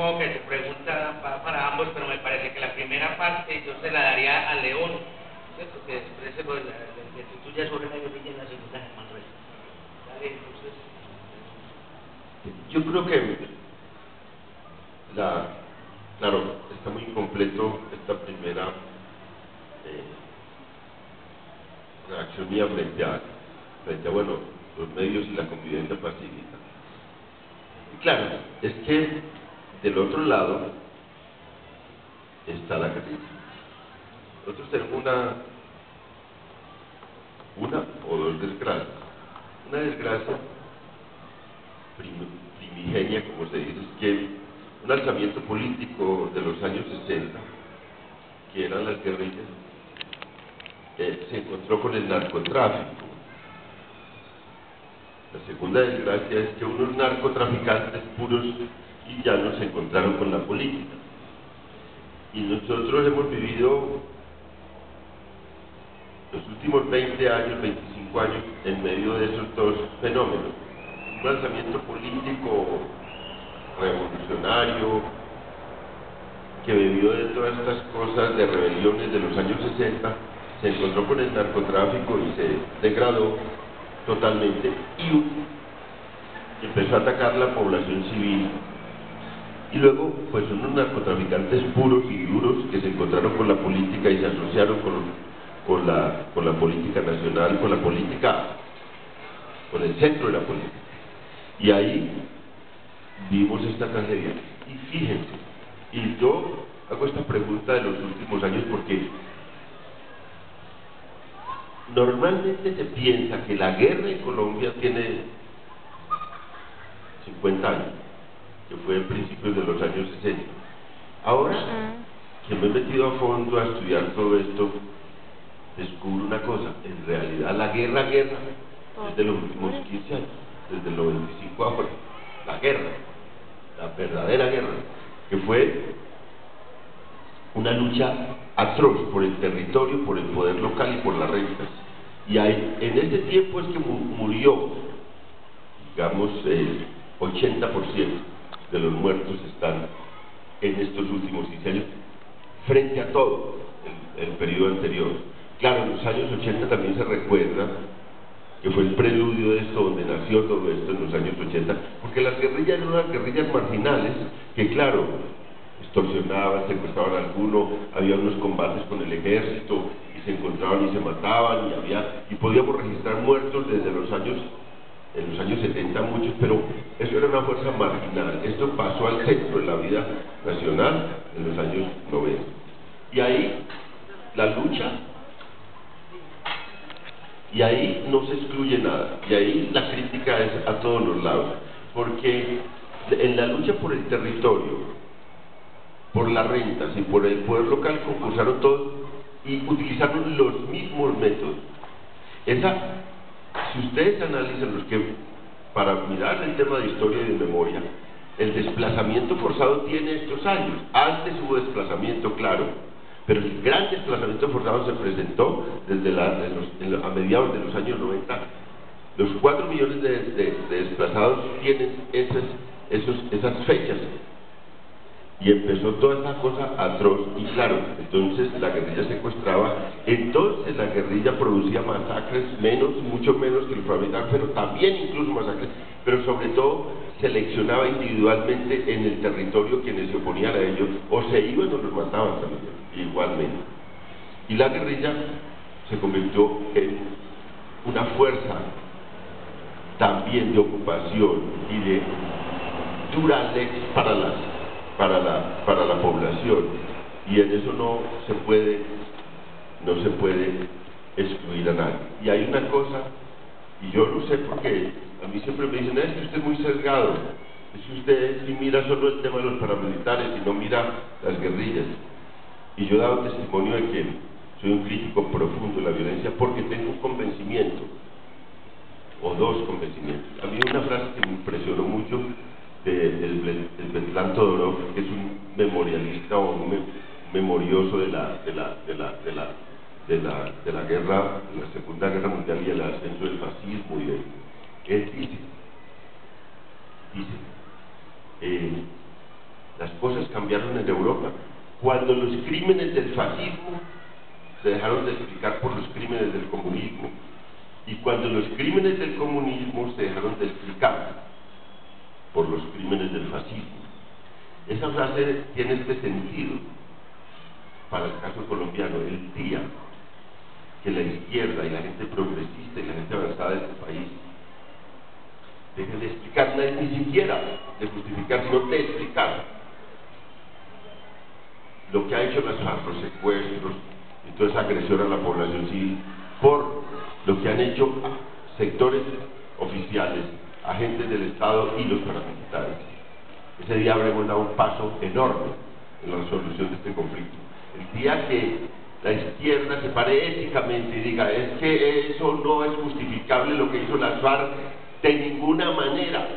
supongo que tu pregunta va para ambos, pero me parece que la primera parte yo se la daría a León, ¿cierto? Que exprese pues, la tuya sobre la guerrilla en la Segunda Germán Reyes. Dale, entonces. Yo creo que claro, está muy incompleto esta primera reacción mía frente a bueno, los medios y la convivencia pacífica. Y claro, es que del otro lado está la guerrilla. Nosotros tenemos una o dos desgracias. Una desgracia primigenia, como se dice, es que un alzamiento político de los años 60, que eran las guerrillas, se encontró con el narcotráfico. La segunda desgracia es que unos narcotraficantes puros y llanos se encontraron con la política. Y nosotros hemos vivido los últimos 20 años, 25 años, en medio de esos dos fenómenos. Un lanzamiento político revolucionario que bebió de todas estas cosas de rebeliones de los años 60, se encontró con el narcotráfico y se degradó totalmente y empezó a atacar la población civil. Y luego, pues unos narcotraficantes puros y duros que se encontraron con la política y se asociaron con la política nacional, con el centro de la política. Y ahí vimos esta tragedia. Y fíjense, y yo hago esta pregunta de los últimos años porque normalmente se piensa que la guerra en Colombia tiene 50 años, que fue en principios de los años 60. Ahora que me he metido a fondo a estudiar todo esto, descubro una cosa: en realidad la guerra es de los últimos 15 años, desde el 95 ahora. La guerra, la verdadera guerra, que fue una lucha atroz por el territorio, por el poder local y por las rentas. Y ahí, en ese tiempo es que murió, digamos, el 80% de los muertos están en estos últimos 15 años, frente a todo el periodo anterior. Claro, en los años 80 también se recuerda que fue el preludio de esto, donde nació todo esto en los años 80, porque las guerrillas eran unas guerrillas marginales que, claro, extorsionaban, secuestraban a alguno, había unos combates con el ejército y se encontraban y se mataban y podíamos registrar muertos desde en los años 70 muchos, pero eso era una fuerza marginal. Esto pasó al centro de la vida nacional en los años 90. Y ahí la lucha, y ahí no se excluye nada, y ahí la crítica es a todos los lados, porque en la lucha por el territorio, por las rentas y por el poder local concursaron todos y utilizaron los mismos métodos. Si ustedes analizan para mirar el tema de historia y de memoria, el desplazamiento forzado tiene estos años. Antes hubo desplazamiento, claro, pero el gran desplazamiento forzado se presentó desde a mediados de los años 90. Los 4 millones de desplazados tienen esas fechas. Y empezó toda esa cosa atroz, y claro, entonces la guerrilla secuestraba, entonces la guerrilla producía masacres, mucho menos que el paramilitar, pero también incluso masacres, pero sobre todo seleccionaba individualmente en el territorio quienes se oponían a ellos, o se iban o los mataban también, igualmente. Y la guerrilla se convirtió en una fuerza también de ocupación y de dura lex para la población, y en eso no se puede excluir a nadie. Y hay una cosa, y yo lo sé porque a mí siempre me dicen: es que usted es muy sesgado, es que usted sí mira solo el tema de los paramilitares y no mira las guerrillas. Y yo he dado testimonio de que soy un crítico profundo de la violencia porque tengo un convencimiento, o dos convencimientos. A mí una frase que me impresionó mucho del Svetlana Todorov, que es un memorialista o un memorioso de la guerra, de la Segunda Guerra Mundial y el ascenso del fascismo, él dice las cosas cambiaron en Europa. Cuando los crímenes del fascismo se dejaron de explicar por los crímenes del comunismo, y cuando los crímenes del comunismo se dejaron de explicar por los crímenes del fascismo. Esa frase tiene este sentido para el caso colombiano: el día que la izquierda y la gente progresista y la gente avanzada de este país dejen de explicar, ni siquiera de justificar, sino de explicar lo que ha hecho las FARC, los secuestros y toda esa agresión a la población civil, por lo que han hecho sectores oficiales, agentes del Estado y los paramilitares. Ese día habremos dado un paso enorme en la resolución de este conflicto. El día que la izquierda se pare éticamente y diga: es que eso no es justificable lo que hizo las FARC de ninguna manera,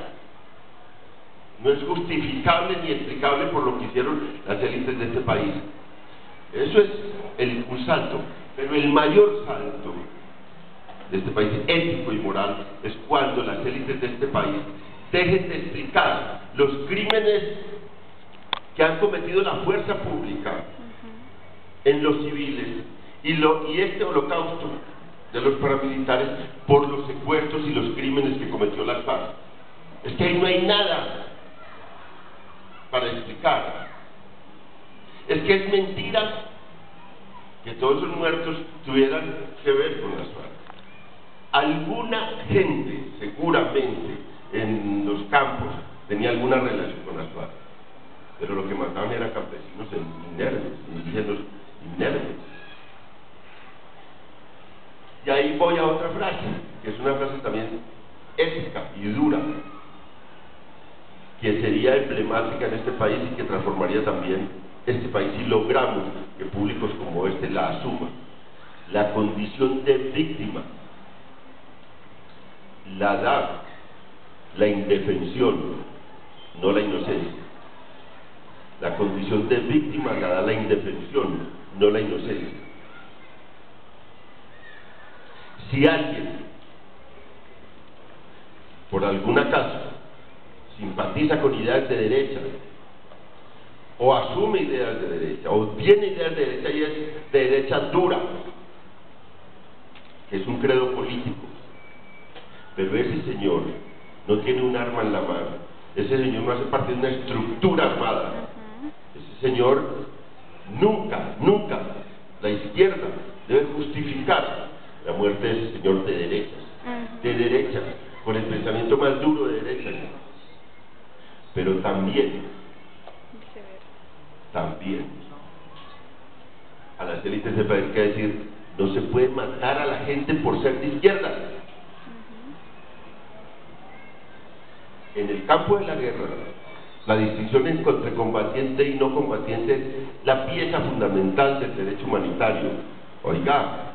no es justificable ni explicable por lo que hicieron las élites de este país. Eso es un salto, pero el mayor salto de este país, ético y moral, es cuando las élites de este país dejen de explicar los crímenes que han cometido la fuerza pública en los civiles y este holocausto de los paramilitares por los secuestros y los crímenes que cometió las FARC. Es que ahí no hay nada para explicar. Es que es mentira que todos esos muertos tuvieran que ver con las FARC. Alguna gente, seguramente, en los campos tenía alguna relación con las FARC, pero lo que mataban eran campesinos inermes, indígenas inermes. Y ahí voy a otra frase, que es una frase también ética y dura, que sería emblemática en este país y que transformaría también este país si logramos que públicos como este la asuman. La condición de víctima la da la indefensión, no la inocencia. La condición de víctima la da la indefensión, no la inocencia. Si alguien, por alguna causa, simpatiza con ideas de derecha, o asume ideas de derecha, o tiene ideas de derecha y es de derecha dura, que es un credo político, pero ese señor no tiene un arma en la mano, ese señor no hace parte de una estructura armada, ese señor nunca, la izquierda debe justificar la muerte de ese señor de derecha, con el pensamiento más duro de derecha. Pero también a las élites del país hay que decir: no se puede matar a la gente por ser de izquierda. En el campo de la guerra, la distinción entre combatiente y no combatiente es la pieza fundamental del derecho humanitario. Oiga,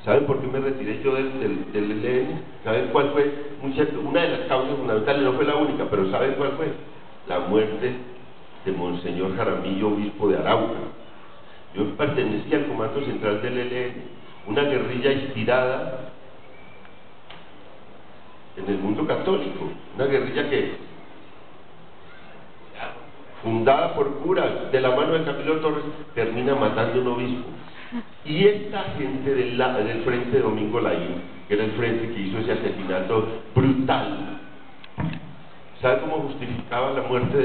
¿saben por qué me retiré yo del ELN? ¿Saben cuál fue? Una de las causas fundamentales, no fue la única, pero ¿saben cuál fue? La muerte de Monseñor Jaramillo, obispo de Arauca. Yo pertenecía al comando central del ELN, una guerrilla inspirada en el mundo católico, una guerrilla que, fundada por curas de la mano de Camilo Torres, termina matando a un obispo. Y esta gente del Frente Domingo Laín, que era el frente que hizo ese asesinato brutal, ¿sabe cómo justificaba la muerte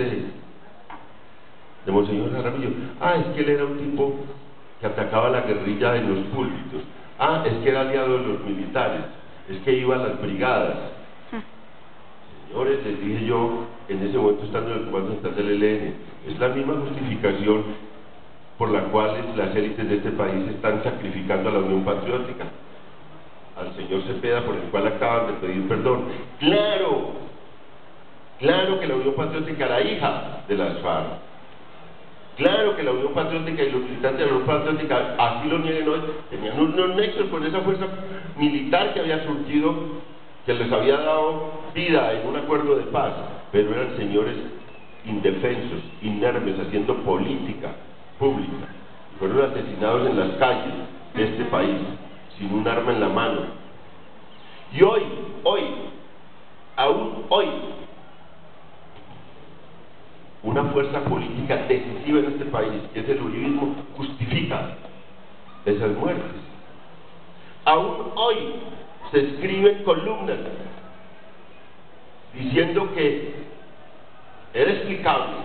de Monseñor Jaramillo? Es que él era un tipo que atacaba a la guerrilla en los púlpitos. Es que era aliado de los militares, es que iba a las brigadas. Señores, les dije yo en ese momento, estando en el comando central del ELN, es la misma justificación por la cual las élites de este país están sacrificando a la Unión Patriótica, al señor Cepeda, por el cual acaban de pedir perdón. Claro que la Unión Patriótica era hija de las FARC, claro que la Unión Patriótica y los militantes de la Unión Patriótica, así lo nieguen hoy, tenían unos nexos con esa fuerza militar que había surgido, que les había dado vida en un acuerdo de paz, pero eran señores indefensos, inermes, haciendo política pública. Fueron asesinados en las calles de este país, sin un arma en la mano. Y aún hoy, una fuerza política decisiva en este país, que es el uribismo, justifica esas muertes. Aún hoy se escriben columnas diciendo que era explicable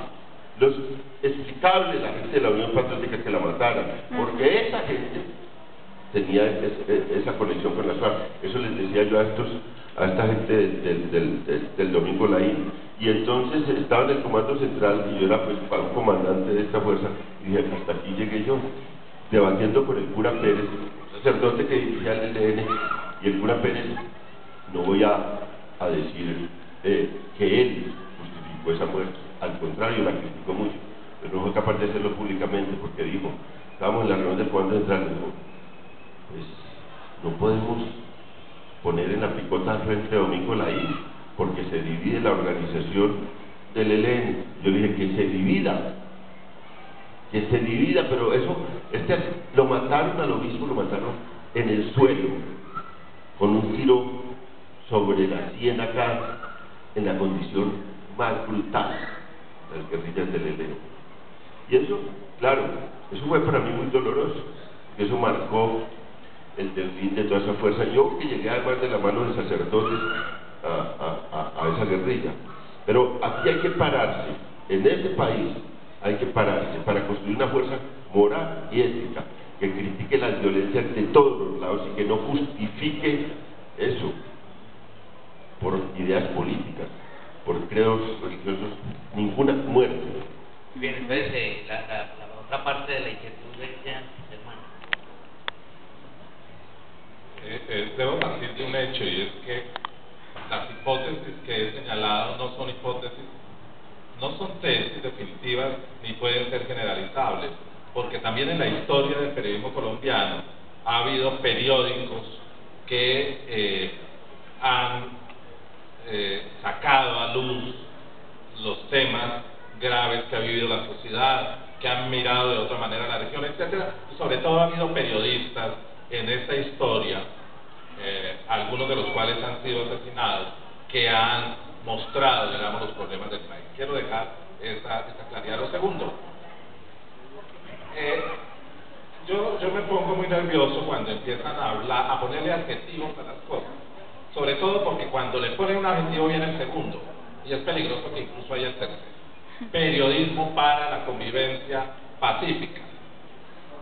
la gente de la Unión Patriótica que la mataran, porque esa gente tenía esa conexión con las FARC. Eso les decía yo a esta gente del Domingo Laín. Y entonces estaba en el comando central y yo era pues un comandante de esta fuerza, y dije, hasta aquí llegué yo, debatiendo con el cura Pérez, un sacerdote que dirigía el ELN, y el cura Pérez, no voy a decir que él justificó esa muerte, al contrario, la criticó mucho, pero no fue capaz de hacerlo públicamente, porque dijo, estábamos en la reunión del comando central, y dijo, pues no podemos poner en la picota al frente de Domingo Laín, porque se divide la organización del ELN. Yo le dije que se divida, pero eso, lo mataron al obispo, lo mataron en el suelo, con un tiro sobre la sien acá, en la condición más brutal de las guerrillas del ELN. Y eso, claro, eso fue para mí muy doloroso, porque eso marcó el fin de toda esa fuerza. Yo que llegué además de la mano de sacerdotes a esa guerrilla, pero aquí hay que pararse, en este país hay que pararse para construir una fuerza moral y ética que critique las violencias de todos los lados y que no justifique eso por ideas políticas, por credos religiosos, ninguna muerte. Bien, entonces la otra parte de la inquietud de ella, hermano. Debo partir de un hecho, y es que las hipótesis que he señalado no son hipótesis, no son tesis definitivas ni pueden ser generalizables, porque también en la historia del periodismo colombiano ha habido periódicos que han sacado a luz los temas graves que ha vivido la sociedad, que han mirado de otra manera la región, etcétera. Y sobre todo ha habido periodistas en esta historia, algunos de los cuales han sido asesinados, que han mostrado, digamos, los problemas del país. Quiero dejar esa claridad. Lo segundo, yo me pongo muy nervioso cuando empiezan a ponerle adjetivos a las cosas, sobre todo porque cuando le ponen un adjetivo viene el segundo, y es peligroso que incluso haya el tercero. Periodismo para la convivencia pacífica,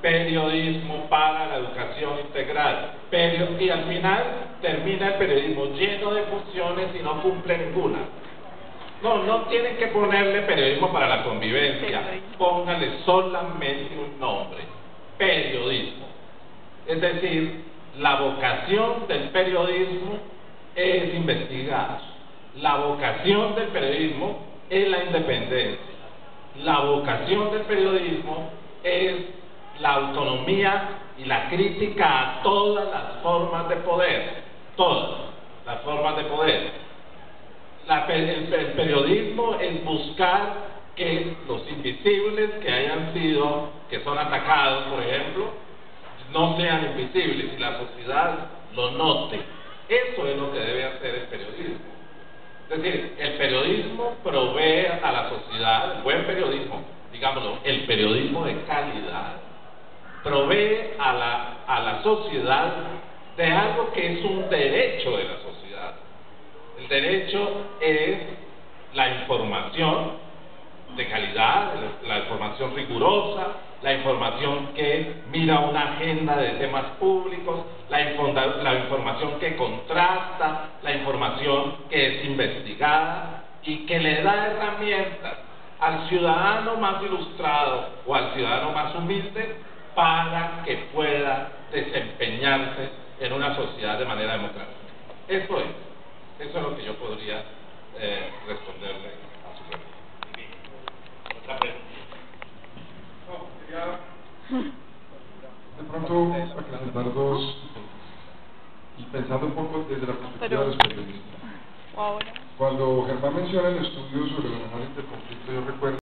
periodismo para la educación integral, y al final termina el periodismo lleno de funciones y no cumple ninguna. No tienen que ponerle periodismo para la convivencia, póngale solamente un nombre: periodismo. Es decir, la vocación del periodismo es investigar, la vocación del periodismo es la independencia, la vocación del periodismo es la autonomía y la crítica a todas las formas de poder, todas las formas de poder. El periodismo es buscar que los invisibles que son atacados, por ejemplo, no sean invisibles y la sociedad lo note. Eso es lo que debe hacer el periodismo. Es decir, el periodismo provee a la sociedad, el buen periodismo, digámoslo, el periodismo de calidad, provee a la sociedad de algo que es un derecho de la sociedad. El derecho es la información de calidad, la información rigurosa, la información que mira una agenda de temas públicos, la información que contrasta, la información que es investigada y que le da herramientas al ciudadano más ilustrado o al ciudadano más humilde para que pueda desempeñarse en una sociedad de manera democrática. Eso es lo que yo podría responderle a su pregunta. Otra pregunta. De pronto acrecentar dos, y pensando un poco desde la perspectiva de los periodistas. Cuando Germán menciona el estudio sobre los memorias del conflicto, yo recuerdo